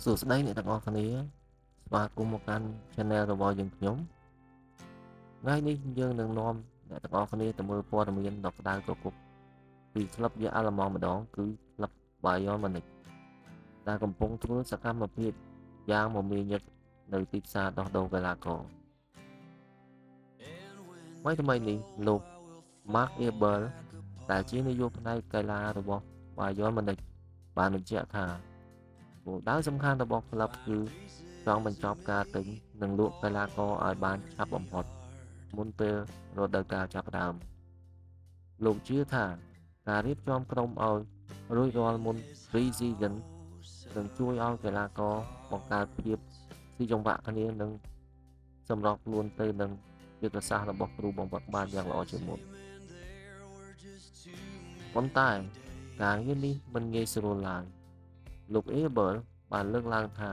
សួស្តីអ្នកទាំងអស់គ្នាស្វាគមន៍មកកាន់ Channel របស់យើងខ្ញុំថ្ងៃនេះយើងនឹងនាំអ្នកទាំងអស់គ្នាទៅមើលព័ត៌មានដ៏ក្តៅគគុកពីក្លឹបយ៉ាអាឡឺម៉ង់ម្ដងគឺក្លឹប Bayern Munich ដែលកំពុងធ្វើសកម្មភាពយ៉ាងមមាញឹកនៅទីផ្សារដោះដូរកីឡាករថ្មីនេះលោក Mark Eberl ដែលជានាយកផ្នែកកីឡារបស់ Bayern Munich បានបញ្ជាក់ថាគោលដៅសំខាន់របស់ក្លឹបគឺចង់បញ្ចប់ការទិញនិងលក់កីឡាករឲ្យបានឆាប់បំផុតមុនពេលរដូវកាលចាប់ផ្ដើមលោកជឿថាការរៀបចំក្រុមឲ្យរួចរាល់មុន Pre-season នឹងជួយឲ្យកីឡាករបង្កើតភាពស៊ីចង្វាក់គ្នានិងសម្របខ្លួនទៅនឹងយុទ្ធសាស្ត្ររបស់គ្រូបង្វឹកបានយ៉ាងល្អជាងមុនប៉ុន្តែការងារនេះមិនងាយស្រួលឡើយលោក Eberl បានលើកឡើងថា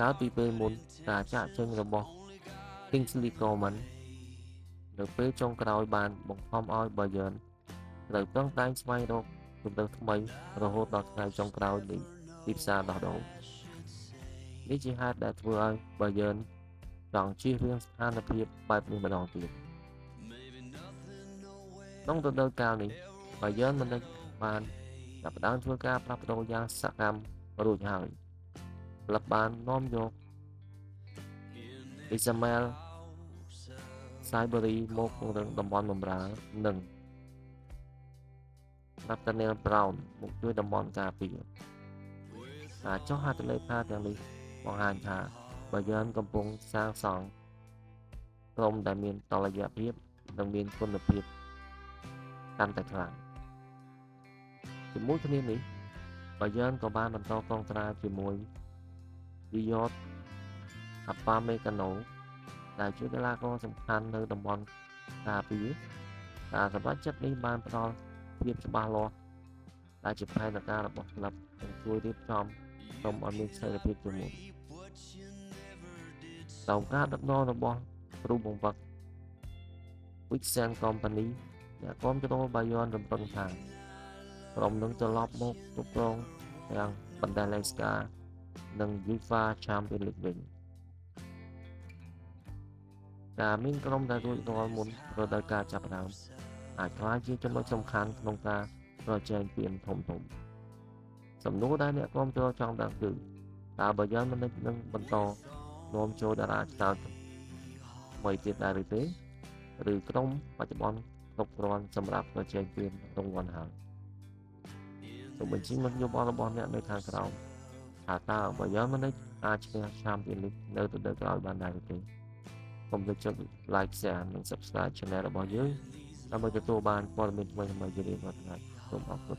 កាលពីពេលមុនការចាក់ចេញរបស់ Kingsley Coman នៅពេលចុងក្រោយបានបង្ខំឲ្យ Bayern ត្រូវប្រឹងប្រែងស្វែងរកជម្រើសថ្មីរហូតដល់ថ្ងៃចុងក្រោយនៃទីផ្សារដោះដូរនេះជាហេតុដែលធ្វើឲ្យ Bayern ចង់ជៀសវាងស្ថានភាពបែបនេះម្ដងទៀតក្នុងរដូវកាលនេះ Bayern Munich បានចាប់ផ្ដើមធ្វើការផ្លាស់ប្ដូរយ៉ាងសកម្មរួចហើយក្លឹបបាននាំយក Ismail Saibari មកពង្រឹងតំបន់បម្រើនិង Nathaniel Brown មកជួយតំបន់ការពារការចុះហត្ថលេខាទាំងនេះបង្ហាញថា Bayern កំពុងសាងសង់ក្រុមដែលមានតុល្យភាពនិងមានគុណភាពកាន់តែខ្លាំងជាមួយគ្នានេះ Bayern ក៏បានបន្តកងត្រាជាមួយ Dayot Upamecano ដែលជាកីឡាករសំខាន់នៅតំបន់ការពារការសម្រេចចិត្តនេះបានផ្ដល់ភាពច្បាស់លាស់ដែលជាផែនការរបស់ក្លឹបនិងជួយរៀបចំក្រុមឲ្យមានស្ថិរភាពជាងមុនតាមការដឹកនាំរបស់គ្រូបង្វឹក Vincent Kompany អ្នកគាំទ្រ Bayern រំពឹងថាក្រុមនឹងត្រឡប់មកគ្រប់គ្រងទាំង Bundesliga និង UEFA Champions League វិញការមានក្រុមដែលរួចរាល់មុនរដូវកាលចាប់ផ្ដើមអាចក្លាយជាចំណុចសំខាន់ក្នុងការប្រជែងពានធំសំណួរដែលអ្នកគាំទ្រចង់ដឹងគឺតើ Bayern Munich នឹងបន្តនាំចូលតារាឆ្នោតថ្មីទៀតដែរឬទេឬក្រុមបច្ចុប្បន្នគ្រប់គ្រាន់សម្រាប់ប្រជែងពានរង្វាន់ហើយសូមបញ្ចេញមតិយោបល់របស់អ្នកនៅខាងក្រោមថាតើ Bayern Munich អាចឈ្នះ Champions League នៅរដូវក្រោយបានដែរឬទេកុំភ្លេចចុច Like Share និង Subscribe Channel របស់យើងដើម្បីទទួលបានព័ត៌មានថ្មីៗជារៀងរាល់ថ្ងៃសូមអរគុណ